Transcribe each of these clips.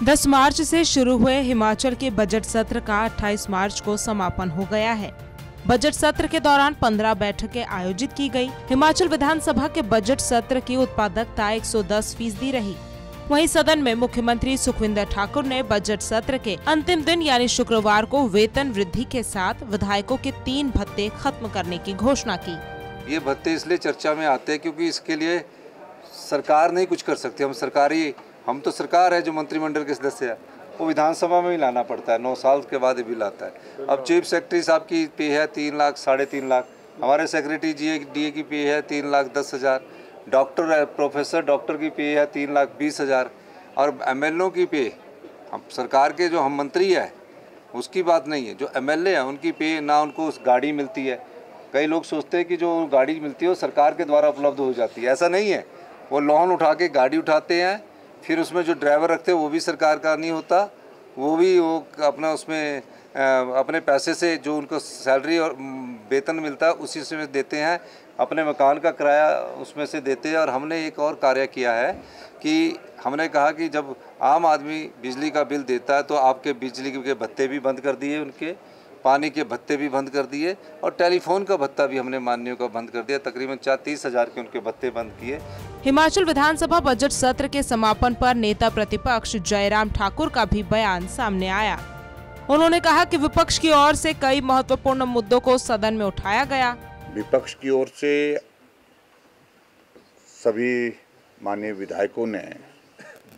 10 मार्च से शुरू हुए हिमाचल के बजट सत्र का 28 मार्च को समापन हो गया है। बजट सत्र के दौरान 15 बैठकें आयोजित की गई। हिमाचल विधानसभा के बजट सत्र की उत्पादकता 110% रही। वहीं सदन में मुख्यमंत्री सुखविंदर ठाकुर ने बजट सत्र के अंतिम दिन यानी शुक्रवार को वेतन वृद्धि के साथ विधायकों के 3 भत्ते खत्म करने की घोषणा की। ये भत्ते इसलिए चर्चा में आते हैं क्योंकि इसके लिए सरकार नहीं कुछ कर सकती। हम तो सरकार है, जो मंत्रिमंडल के सदस्य है वो विधानसभा में ही लाना पड़ता है। 9 साल के बाद भी लाता है। अब चीफ सेक्रेटरी साहब की पे है 3 लाख, 3.5 लाख। हमारे सेक्रेटरी DA की पे है 3,10,000। डॉक्टर प्रोफेसर डॉक्टर की पे है 3,20,000। और MLO की पे, हम सरकार के जो हम मंत्री है उसकी बात नहीं है, जो MLA है उनकी पे ना उनको उस गाड़ी मिलती है। कई लोग सोचते हैं कि जो गाड़ी मिलती है वो सरकार के द्वारा उपलब्ध हो जाती है। ऐसा नहीं है। वो लोन उठा के गाड़ी उठाते हैं, फिर उसमें जो ड्राइवर रखते हैं वो भी सरकार का नहीं होता। वो अपना उसमें अपने पैसे से जो उनको सैलरी और वेतन मिलता है उसी से देते हैं। अपने मकान का किराया उसमें से देते हैं। और हमने एक और कार्य किया है कि हमने कहा कि जब आम आदमी बिजली का बिल देता है तो आपके बिजली के भत्ते भी बंद कर दिए, उनके पानी के भत्ते भी बंद कर दिए और टेलीफोन का भत्ता भी हमने माननीयों का बंद कर दिया। तकरीबन 30,000 के उनके भत्ते बंद किए। हिमाचल विधानसभा बजट सत्र के समापन पर नेता प्रतिपक्ष जयराम ठाकुर का भी बयान सामने आया। उन्होंने कहा कि विपक्ष की ओर से कई महत्वपूर्ण मुद्दों को सदन में उठाया गया। विपक्ष की ओर से सभी माननीय विधायकों ने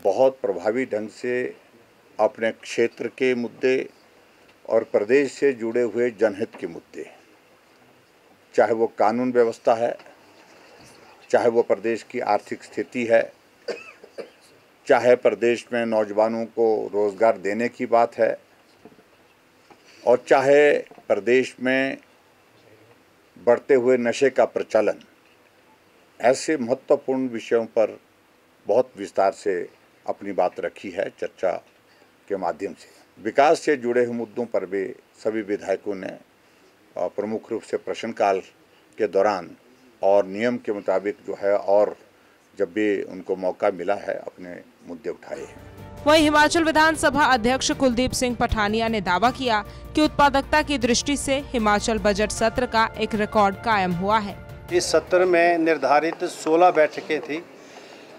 बहुत प्रभावी ढंग से अपने क्षेत्र के मुद्दे और प्रदेश से जुड़े हुए जनहित के मुद्दे, चाहे वो कानून व्यवस्था है, चाहे वो प्रदेश की आर्थिक स्थिति है, चाहे प्रदेश में नौजवानों को रोज़गार देने की बात है, और चाहे प्रदेश में बढ़ते हुए नशे का प्रचलन, ऐसे महत्वपूर्ण विषयों पर बहुत विस्तार से अपनी बात रखी है चर्चा के माध्यम से। विकास से जुड़े हुए मुद्दों पर भी सभी विधायकों ने प्रमुख रूप से प्रश्नकाल के दौरान और नियम के मुताबिक जो है और जब भी उनको मौका मिला है अपने मुद्दे उठाए हैं। वहीं हिमाचल विधानसभा अध्यक्ष कुलदीप सिंह पठानिया ने दावा किया कि उत्पादकता की दृष्टि से हिमाचल बजट सत्र का एक रिकॉर्ड कायम हुआ है। इस सत्र में निर्धारित 16 बैठकें थी,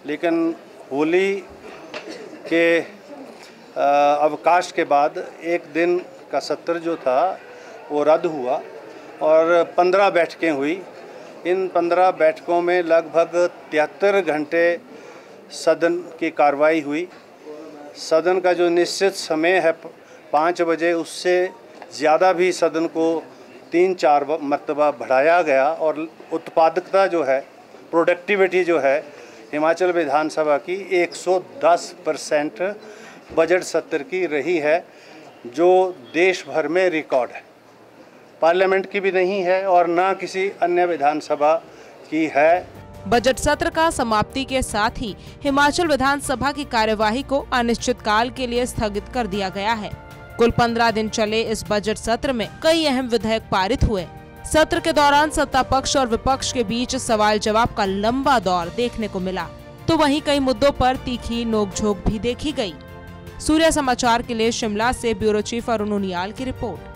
लेकिन होली के अवकाश के बाद एक दिन का सत्र जो था वो रद्द हुआ और 15 बैठकें हुई। इन 15 बैठकों में लगभग 73 घंटे सदन की कार्रवाई हुई। सदन का जो निश्चित समय है 5 बजे, उससे ज़्यादा भी सदन को 3-4 मरतबा बढ़ाया गया और उत्पादकता जो है, प्रोडक्टिविटी जो है हिमाचल विधानसभा की 110% बजट सत्र की रही है, जो देश भर में रिकॉर्ड है। पार्लियामेंट की भी नहीं है और ना किसी अन्य विधानसभा की है। बजट सत्र का समाप्ति के साथ ही हिमाचल विधानसभा की कार्यवाही को अनिश्चितकाल के लिए स्थगित कर दिया गया है। कुल 15 दिन चले इस बजट सत्र में कई अहम विधेयक पारित हुए। सत्र के दौरान सत्ता पक्ष और विपक्ष के बीच सवाल जवाब का लंबा दौर देखने को मिला, तो वहीं कई मुद्दों पर तीखी नोकझोंक भी देखी गई। सूर्य समाचार के लिए शिमला से ब्यूरो चीफ अरुण उनियाल की रिपोर्ट।